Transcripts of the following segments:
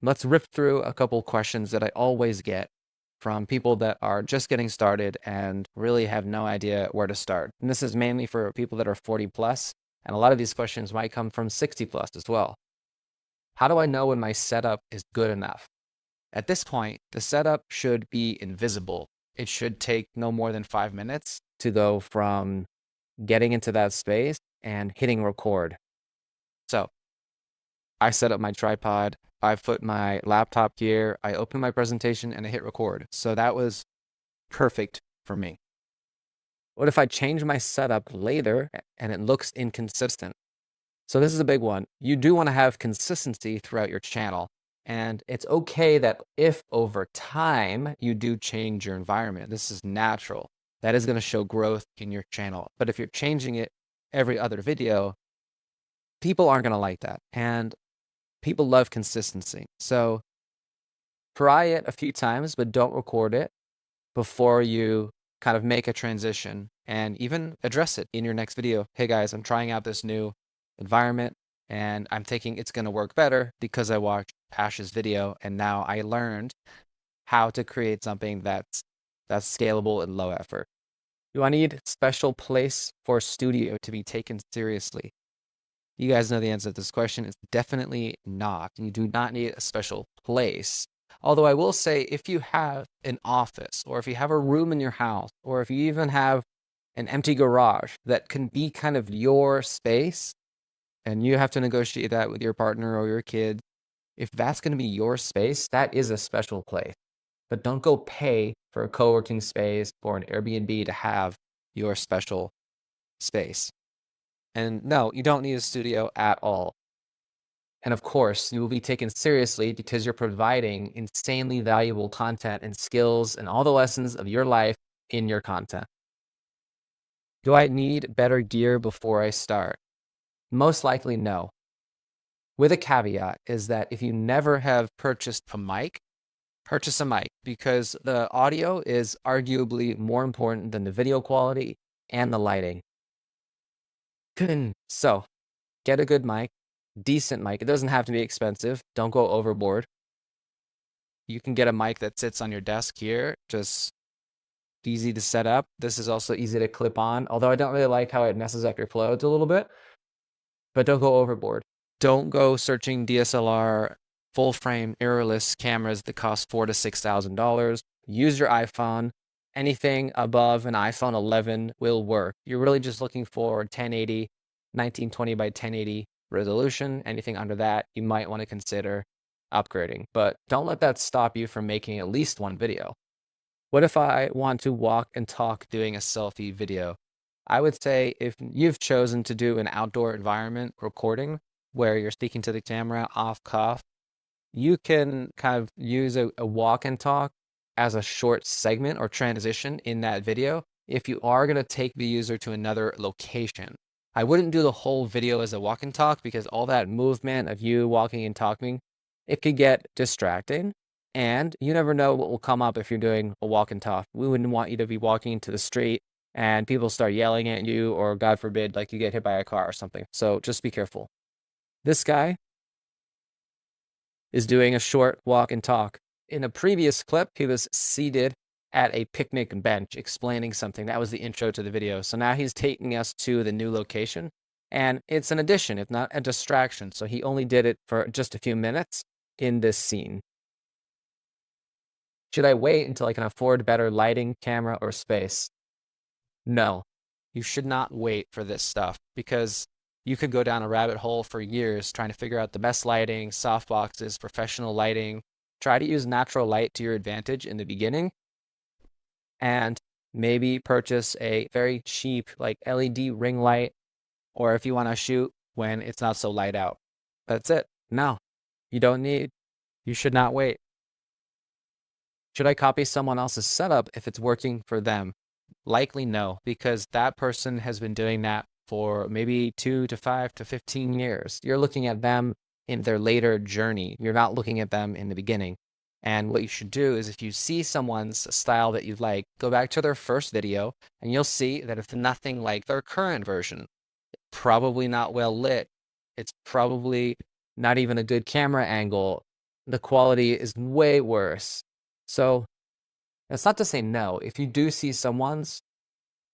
Let's rip through a couple questions that I always get from people that are just getting started and really have no idea where to start. And this is mainly for people that are 40 plus, and a lot of these questions might come from 60 plus as well. How do I know when my setup is good enough? At this point, the setup should be invisible. It should take no more than 5 minutes to go from getting into that space and hitting record. So I set up my tripod, I put my laptop here, I open my presentation, and I hit record. So that was perfect for me. What if I change my setup later and it looks inconsistent? So this is a big one. You do want to have consistency throughout your channel. And it's okay that if over time you do change your environment, this is natural. That is going to show growth in your channel. But if you're changing it every other video, people aren't going to like that. And people love consistency. So try it a few times, but don't record it before you kind of make a transition and even address it in your next video. Hey guys, I'm trying out this new environment and I'm thinking it's going to work better because I watched Ash's video and now I learned how to create something that's scalable and low effort. Do I need special place for studio to be taken seriously? You guys know the answer to this question. It's definitely not. You do not need a special place. Although I will say, if you have an office, or if you have a room in your house, or if you even have an empty garage that can be kind of your space, and you have to negotiate that with your partner or your kid, if that's going to be your space, that is a special place. But don't go pay for a co-working space or an Airbnb to have your special space. And no, you don't need a studio at all. And of course, you will be taken seriously because you're providing insanely valuable content and skills and all the lessons of your life in your content. Do I need better gear before I start? Most likely no. With a caveat is that if you never have purchased a mic, purchase a mic because the audio is arguably more important than the video quality and the lighting. So get a good mic, decent mic. It doesn't have to be expensive. Don't go overboard. You can get a mic that sits on your desk here, just easy to set up. This is also easy to clip on, although I don't really like how it messes up your clothes a little bit, but don't go overboard. Don't go searching DSLR full frame mirrorless cameras that cost $4,000 to $6,000. Use your iPhone. Anything above an iPhone 11 will work. You're really just looking for 1080, 1920 by 1080 resolution. Anything under that, you might want to consider upgrading, but don't let that stop you from making at least one video. What if I want to walk and talk doing a selfie video? I would say if you've chosen to do an outdoor environment recording where you're speaking to the camera off cuff, you can kind of use a walk and talk as a short segment or transition in that video if you are going to take the user to another location. I wouldn't do the whole video as a walk and talk because all that movement of you walking and talking, it could get distracting. And you never know what will come up if you're doing a walk and talk. We wouldn't want you to be walking into the street and people start yelling at you, or God forbid, like you get hit by a car or something. So just be careful. This guy is doing a short walk and talk. In a previous clip, he was seated at a picnic bench explaining something. That was the intro to the video. So now he's taking us to the new location. And it's an addition, if not a distraction. So he only did it for just a few minutes in this scene. Should I wait until I can afford better lighting, camera, or space? No, you should not wait for this stuff because you could go down a rabbit hole for years trying to figure out the best lighting, softboxes, professional lighting. Try to use natural light to your advantage in the beginning and maybe purchase a very cheap like LED ring light, or if you want to shoot when it's not so light out. That's it. No, you don't need, you should not wait. Should I copy someone else's setup if it's working for them? Likely no, because that person has been doing that for maybe 2 to 5 to 15 years. You're looking at them in their later journey. You're not looking at them in the beginning. And what you should do is if you see someone's style that you like, go back to their first video and you'll see that it's nothing like their current version. Probably not well lit. It's probably not even a good camera angle, the quality is way worse. So it's not to say no. If you do see someone's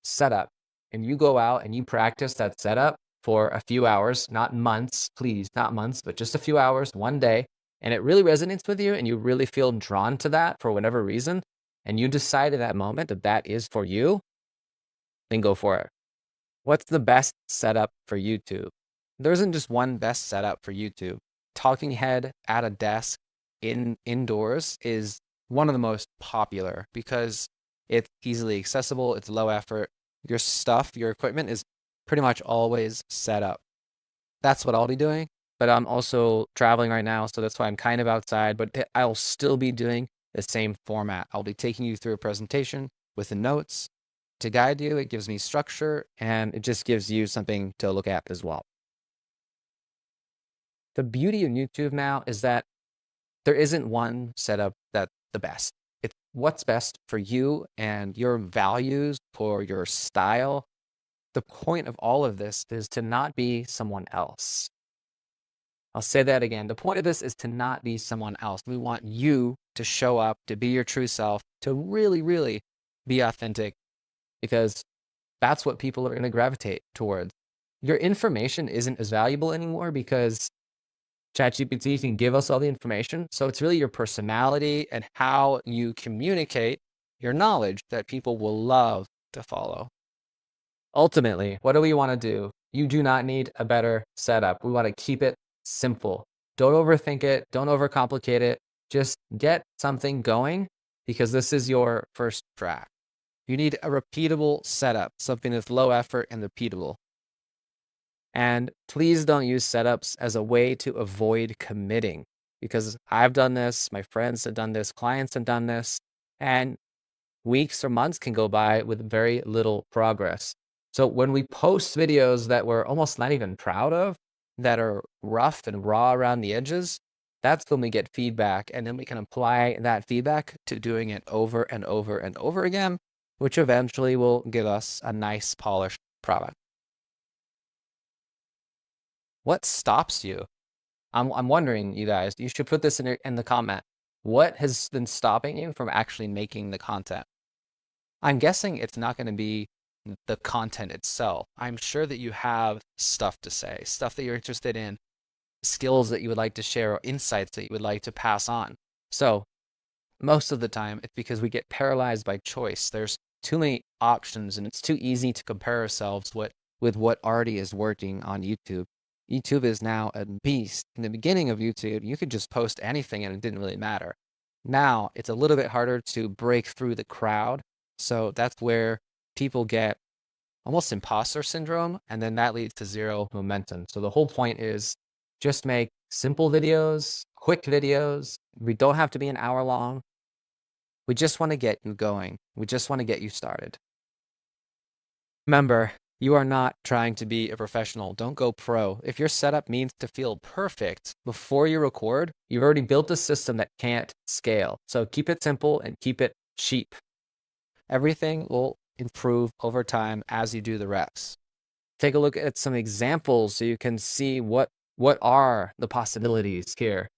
setup and you go out and you practice that setup for a few hours, not months, please, not months, but just a few hours, one day, and it really resonates with you and you really feel drawn to that for whatever reason, and you decide at that moment that that is for you, then go for it. What's the best setup for YouTube? There isn't just one best setup for YouTube. Talking head at a desk indoors is one of the most popular because it's easily accessible, it's low effort. Your stuff, your equipment is pretty much always set up. That's what I'll be doing, but I'm also traveling right now, so that's why I'm kind of outside, but I'll still be doing the same format. I'll be taking you through a presentation with the notes to guide you. It gives me structure and it just gives you something to look at as well. The beauty of YouTube now is that there isn't one setup that's the best. It's what's best for you and your values, for your style. The point of all of this is to not be someone else. I'll say that again. The point of this is to not be someone else. We want you to show up, to be your true self, to really, really be authentic, because that's what people are going to gravitate towards. Your information isn't as valuable anymore because ChatGPT can give us all the information. So it's really your personality and how you communicate your knowledge that people will love to follow. Ultimately, what do we want to do? You do not need a better setup. We want to keep it simple. Don't overthink it. Don't overcomplicate it. Just get something going because this is your first draft. You need a repeatable setup, something that's low effort and repeatable. And please don't use setups as a way to avoid committing, because I've done this, my friends have done this, clients have done this, and weeks or months can go by with very little progress. So when we post videos that we're almost not even proud of, that are rough and raw around the edges, that's when we get feedback, and then we can apply that feedback to doing it over and over and over again, which eventually will give us a nice polished product. What stops you? I'm wondering, you guys, you should put this in the comment. What has been stopping you from actually making the content? I'm guessing it's not going to be the content itself. I'm sure that you have stuff to say, stuff that you're interested in, skills that you would like to share, or insights that you would like to pass on. So most of the time, it's because we get paralyzed by choice. There's too many options, and it's too easy to compare ourselves with what already is working on YouTube. YouTube is now a beast. In the beginning of YouTube, you could just post anything and it didn't really matter. Now, it's a little bit harder to break through the crowd. So that's where people get almost imposter syndrome, and then that leads to zero momentum. So the whole point is just make simple videos, quick videos. We don't have to be an hour long. We just want to get you going. We just want to get you started. Remember, you are not trying to be a professional. Don't go pro. If your setup needs to feel perfect before you record, you've already built a system that can't scale. So keep it simple and keep it cheap. Everything will improve over time as you do the reps. Take a look at some examples so you can see what are the possibilities here.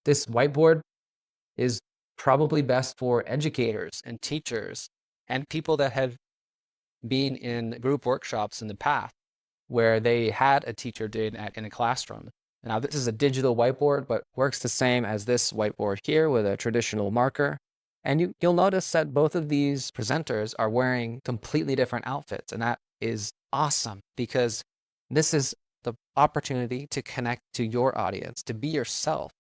This whiteboard is probably best for educators and teachers and people that have been in group workshops in the past where they had a teacher doing that in a classroom. Now, this is a digital whiteboard, but works the same as this whiteboard here with a traditional marker. And you'll notice that both of these presenters are wearing completely different outfits. And that is awesome because this is the opportunity to connect to your audience, to be yourself,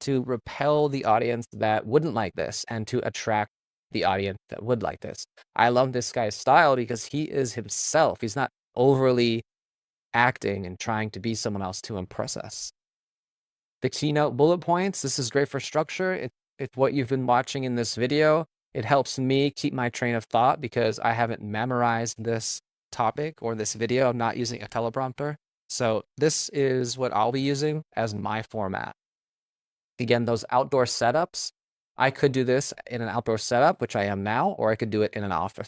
to repel the audience that wouldn't like this and to attract the audience that would like this. I love this guy's style because he is himself. He's not overly acting and trying to be someone else to impress us. The keynote bullet points, this is great for structure. It's what you've been watching in this video. It helps me keep my train of thought because I haven't memorized this topic or this video. I'm not using a teleprompter. So this is what I'll be using as my format. Again, those outdoor setups, I could do this in an outdoor setup, which I am now, or I could do it in an office.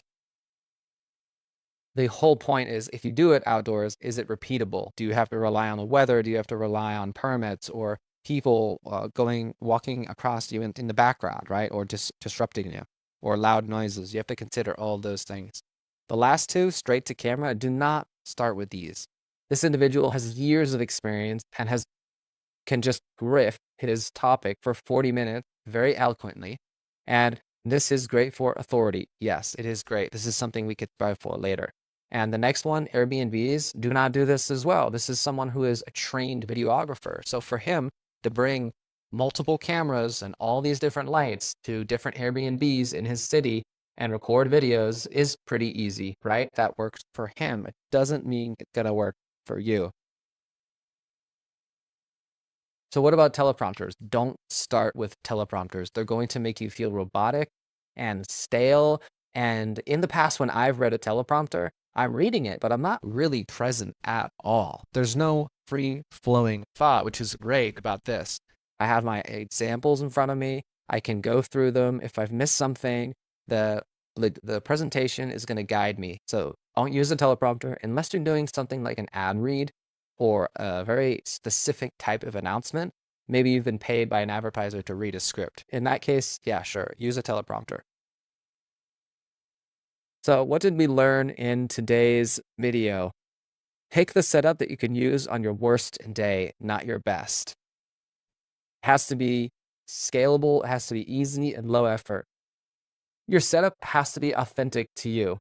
The whole point is, if you do it outdoors, is it repeatable? Do you have to rely on the weather? Do you have to rely on permits? Or people walking across you in the background, right? Or disrupting you, or loud noises. You have to consider all those things. The last two, straight to camera, do not start with these. This individual has years of experience and can just riff his topic for 40 minutes very eloquently. And this is great for authority. Yes, it is great. This is something we could strive for later. And the next one, Airbnbs, do not do this as well. This is someone who is a trained videographer. So for him to bring multiple cameras and all these different lights to different Airbnbs in his city and record videos is pretty easy, right? That works for him. It doesn't mean it's going to work for you. So what about teleprompters? Don't start with teleprompters. They're going to make you feel robotic and stale. And in the past, when I've read a teleprompter, I'm reading it, but I'm not really present at all. There's no free-flowing thought, which is great about this. I have my examples in front of me. I can go through them. If I've missed something, the presentation is going to guide me. So don't use a teleprompter unless you're doing something like an ad read or a very specific type of announcement. Maybe you've been paid by an advertiser to read a script. In that case, yeah, sure, use a teleprompter. So what did we learn in today's video? Pick the setup that you can use on your worst day, not your best. It has to be scalable, it has to be easy and low effort. Your setup has to be authentic to you.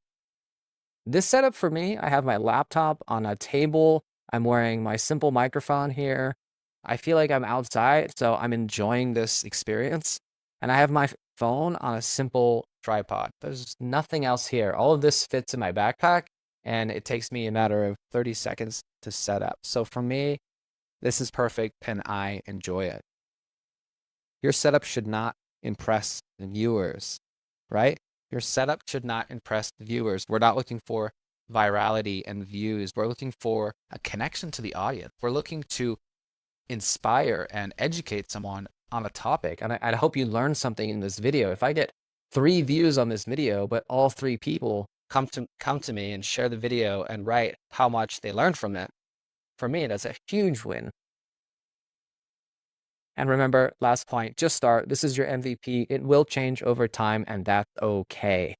This setup for me, I have my laptop on a table. I'm wearing my simple microphone here. I feel like I'm outside, so I'm enjoying this experience. And I have my phone on a simple tripod. There's nothing else here. All of this fits in my backpack, and it takes me a matter of 30 seconds to set up. So for me, this is perfect, and I enjoy it. Your setup should not impress the viewers, right? Your setup should not impress the viewers. We're not looking for virality and views. We're looking for a connection to the audience. We're looking to inspire and educate someone on a topic. And I hope you learned something in this video. If I get 3 views on this video, but all 3 people come to me and share the video and write how much they learned from it, for me, that's a huge win. And remember, last point, just start. This is your MVP. It will change over time, and that's okay.